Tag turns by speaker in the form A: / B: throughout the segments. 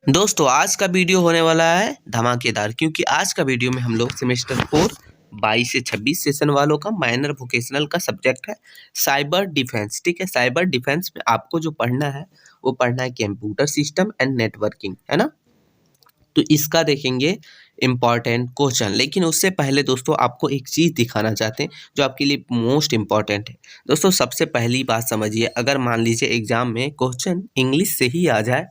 A: दोस्तों आज का वीडियो होने वाला है धमाकेदार, क्योंकि आज का वीडियो में हम लोग सेमेस्टर 4 22 से 26 सेशन वालों का माइनर वोकेशनल का सब्जेक्ट है साइबर डिफेंस। ठीक है, साइबर डिफेंस में आपको जो पढ़ना है वो पढ़ना है कंप्यूटर सिस्टम एंड नेटवर्किंग, है ना। तो इसका देखेंगे इम्पॉर्टेंट क्वेश्चन, लेकिन उससे पहले दोस्तों आपको एक चीज़ दिखाना चाहते हैं जो आपके लिए मोस्ट इम्पॉर्टेंट है। दोस्तों सबसे पहली बात समझिए, अगर मान लीजिए एग्जाम में क्वेश्चन इंग्लिश से ही आ जाए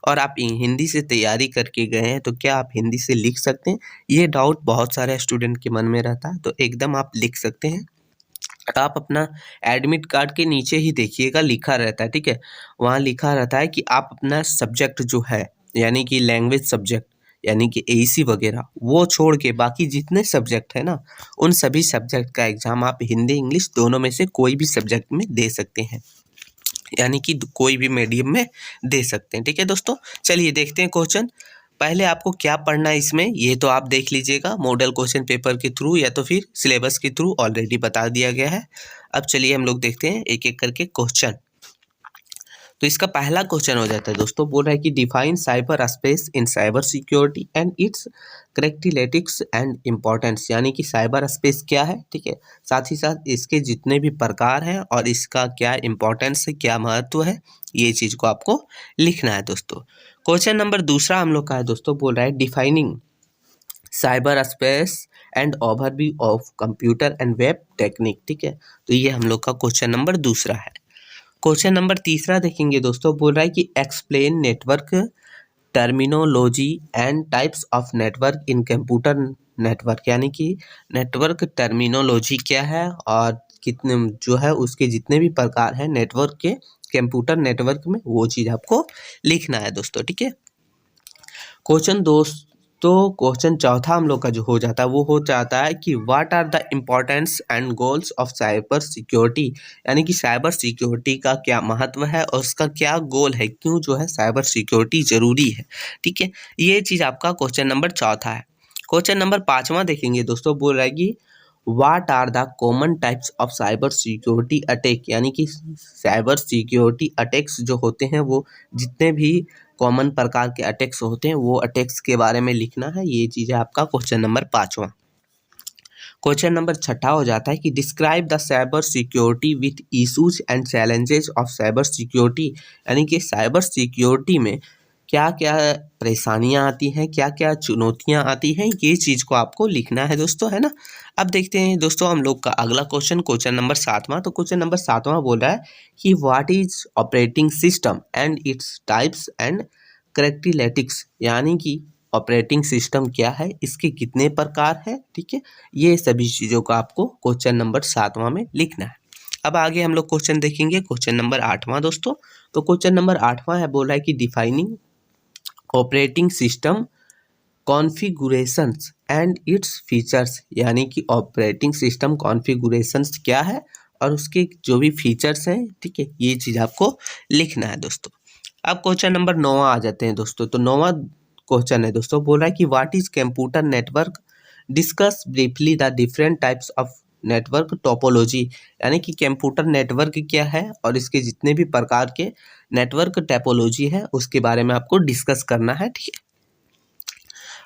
A: और आप हिंदी से तैयारी करके गए हैं तो क्या आप हिंदी से लिख सकते हैं? ये डाउट बहुत सारे स्टूडेंट के मन में रहता है। तो एकदम आप लिख सकते हैं। आप अपना एडमिट कार्ड के नीचे ही देखिएगा, लिखा रहता है, ठीक है। वहाँ लिखा रहता है कि आप अपना सब्जेक्ट जो है यानी कि लैंग्वेज सब्जेक्ट यानी कि एसी वगैरह वो छोड़ के बाकी जितने सब्जेक्ट है ना, उन सभी सब्जेक्ट का एग्जाम आप हिंदी इंग्लिश दोनों में से कोई भी सब्जेक्ट में दे सकते हैं, यानी कि कोई भी मीडियम में दे सकते हैं। ठीक है दोस्तों, चलिए देखते हैं क्वेश्चन। पहले आपको क्या पढ़ना है इसमें ये तो आप देख लीजिएगा, मॉडल क्वेश्चन पेपर के थ्रू या तो फिर सिलेबस के थ्रू ऑलरेडी बता दिया गया है। अब चलिए हम लोग देखते हैं एक एक करके क्वेश्चन। तो इसका पहला क्वेश्चन हो जाता है दोस्तों, बोल रहा है कि define cyber space in cyber security and its characteristics and importance, यानी कि साइबर स्पेस क्या है, ठीक है। साथ ही साथ इसके जितने भी प्रकार हैं और इसका क्या इम्पोर्टेंस है, क्या महत्व है, ये चीज़ को आपको लिखना है दोस्तों। क्वेश्चन नंबर दूसरा हम लोग का है दोस्तों, बोल रहा है defining cyber space and overview of computer and web technique, ठीक है। तो ये हम लोग का क्वेश्चन नंबर दूसरा है। क्वेश्चन नंबर तीसरा देखेंगे दोस्तों, बोल रहा है कि explain network terminology and types of network in computer network, यानी कि नेटवर्क टर्मिनोलॉजी क्या है और कितने जो है उसके जितने भी प्रकार हैं नेटवर्क के कंप्यूटर नेटवर्क में, वो चीज़ आपको लिखना है दोस्तों, ठीक है। क्वेश्चन दोस्तों क्वेश्चन चौथा हम लोग का जो हो जाता है वो हो जाता है कि what are the importance and goals of cyber security, यानी कि साइबर सिक्योरिटी का क्या महत्व है और उसका क्या गोल है, क्यों जो है साइबर सिक्योरिटी जरूरी है, ठीक है। ये चीज़ आपका क्वेश्चन नंबर चौथा है। क्वेश्चन नंबर पाँचवा देखेंगे दोस्तों, बोल रहा है कि what are the common types of cyber security attack, यानी कि साइबर सिक्योरिटी अटैक्स जो होते हैं वो जितने भी कॉमन प्रकार के अटैक्स होते हैं वो अटैक्स के बारे में लिखना है। ये चीज़ है आपका क्वेश्चन नंबर पाँचवा। क्वेश्चन नंबर छठा हो जाता है कि describe the cyber security with issues and challenges of cyber security, यानी कि साइबर सिक्योरिटी में क्या क्या परेशानियां आती हैं, क्या क्या चुनौतियां आती हैं, ये चीज़ को आपको लिखना है दोस्तों, है ना। अब देखते हैं दोस्तों हम लोग का अगला क्वेश्चन, क्वेश्चन नंबर सातवां। तो क्वेश्चन नंबर सातवां बोल रहा है कि what is operating system and its types and characteristics, यानी कि ऑपरेटिंग सिस्टम क्या है, इसके कितने प्रकार हैं, ठीक है। ये सभी चीज़ों को आपको क्वेश्चन नंबर सातवां में लिखना है। अब आगे हम लोग क्वेश्चन देखेंगे, क्वेश्चन नंबर आठवां दोस्तों। तो क्वेश्चन नंबर आठवां है, बोल रहा है कि defining operating system configurations and its features, यानी कि ऑपरेटिंग सिस्टम कॉन्फ़िगरेशंस क्या है और उसके जो भी फीचर्स हैं, ठीक है, ये चीज़ आपको लिखना है दोस्तों। अब क्वेश्चन नंबर 9 आ जाते हैं दोस्तों। तो 9वां क्वेश्चन है दोस्तों, बोल रहा है कि what is computer network, discuss briefly the different types of network topology, यानी कि कंप्यूटर नेटवर्क क्या है और इसके जितने भी प्रकार के नेटवर्क टोपोलॉजी है उसके बारे में आपको डिस्कस करना है, ठीक है।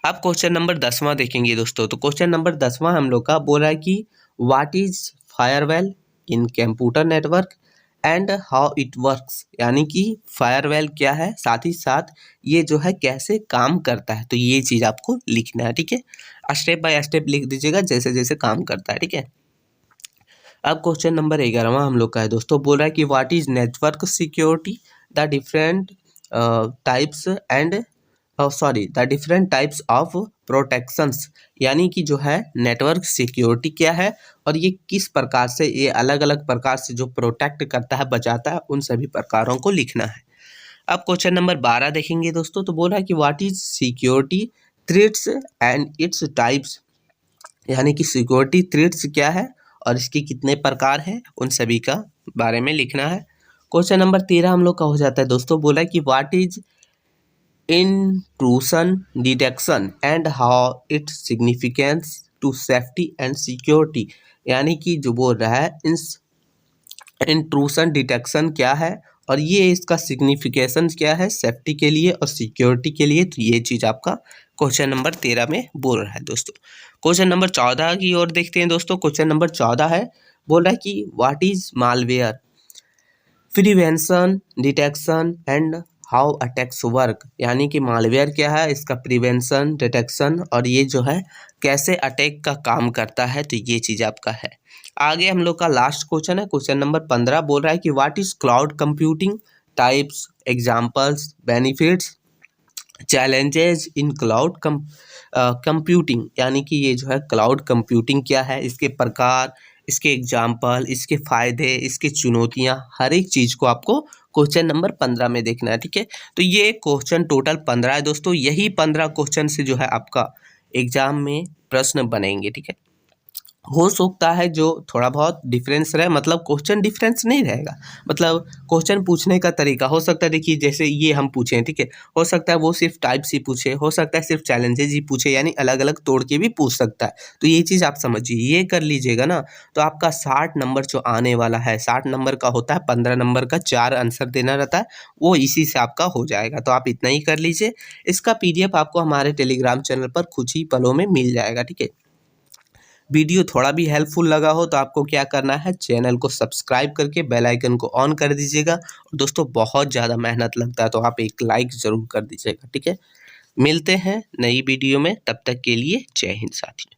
A: अब क्वेश्चन नंबर 10वां देखेंगे दोस्तों। तो क्वेश्चन नंबर 10वां हम लोग का बोल रहा है कि what is firewall in computer network and how it works, यानी कि फायरवेल क्या है, साथ ही साथ ये जो है कैसे काम करता है। तो ये चीज़ आपको लिखना है, ठीक है। स्टेप बाय स्टेप लिख दीजिएगा जैसे जैसे काम करता है, ठीक है। अब क्वेश्चन नंबर 11वां हम लोग का है दोस्तों, बोल रहा है कि what is network security, the different types and the different types of protections, यानी कि जो है नेटवर्क सिक्योरिटी क्या है और ये किस प्रकार से, ये अलग अलग प्रकार से जो प्रोटेक्ट करता है, बचाता है, उन सभी प्रकारों को लिखना है। अब क्वेश्चन नंबर 12 देखेंगे दोस्तों। तो बोल रहा है कि what is security threats and its types, यानी कि सिक्योरिटी थ्रेट्स क्या है और इसके कितने प्रकार हैं, उन सभी का बारे में लिखना है। क्वेश्चन नंबर 13 हम लोग का हो जाता है दोस्तों, बोला है कि what is intrusion detection and how its significance to safety and security, यानी कि जो बोल रहा है इंट्रूशन डिटेक्शन क्या है और ये इसका सिग्निफिकेशन क्या है सेफ्टी के लिए और सिक्योरिटी के लिए। तो ये चीज़ आपका क्वेश्चन नंबर 13 में बोल रहा है दोस्तों। क्वेश्चन नंबर 14 की ओर देखते हैं दोस्तों। क्वेश्चन नंबर 14 है, बोल रहा है कि what is malware, prevention, detection and how attacks work. यानी कि मालवेयर क्या है, इसका प्रिवेंशन, डिटेक्शन और ये जो है कैसे अटैक का काम करता है। तो ये चीज़ आपका है। आगे हम लोग का लास्ट क्वेश्चन है, क्वेश्चन नंबर 15 बोल रहा है कि what is cloud computing, types, examples, benefits, challenges in cloud computing. यानी कि ये जो है क्लाउड कंप्यूटिंग क्या है, इसके प्रकार, इसके एग्जाम्पल, इसके फ़ायदे, इसकी चुनौतियां, हर एक चीज़ को आपको क्वेश्चन नंबर 15 में देखना है। ठीक है, तो ये क्वेश्चन टोटल 15 है दोस्तों। यही 15 क्वेश्चन से जो है आपका एग्जाम में प्रश्न बनेंगे। ठीक है, हो सकता है जो थोड़ा बहुत डिफरेंस रहे, मतलब क्वेश्चन डिफरेंस नहीं रहेगा, मतलब क्वेश्चन पूछने का तरीका हो सकता है। देखिए जैसे ये हम पूछे हैं, ठीक है, हो सकता है वो सिर्फ टाइप्स ही पूछे, हो सकता है सिर्फ चैलेंजेस ही पूछे, यानी अलग अलग तोड़ के भी पूछ सकता है। तो ये चीज़ आप समझिए, ये कर लीजिएगा ना तो आपका 60 नंबर जो आने वाला है, 60 नंबर का होता है, 15 नंबर का 4 आंसर देना रहता है, वो इसी से आपका हो जाएगा। तो आप इतना ही कर लीजिए। इसका PDF आपको हमारे टेलीग्राम चैनल पर कुछ ही पलों में मिल जाएगा। ठीक है, वीडियो थोड़ा भी हेल्पफुल लगा हो तो आपको क्या करना है, चैनल को सब्सक्राइब करके बेल आइकन को ऑन कर दीजिएगा। और दोस्तों बहुत ज़्यादा मेहनत लगता है तो आप एक लाइक ज़रूर कर दीजिएगा। ठीक है, मिलते हैं नई वीडियो में, तब तक के लिए जय हिंद साथियों।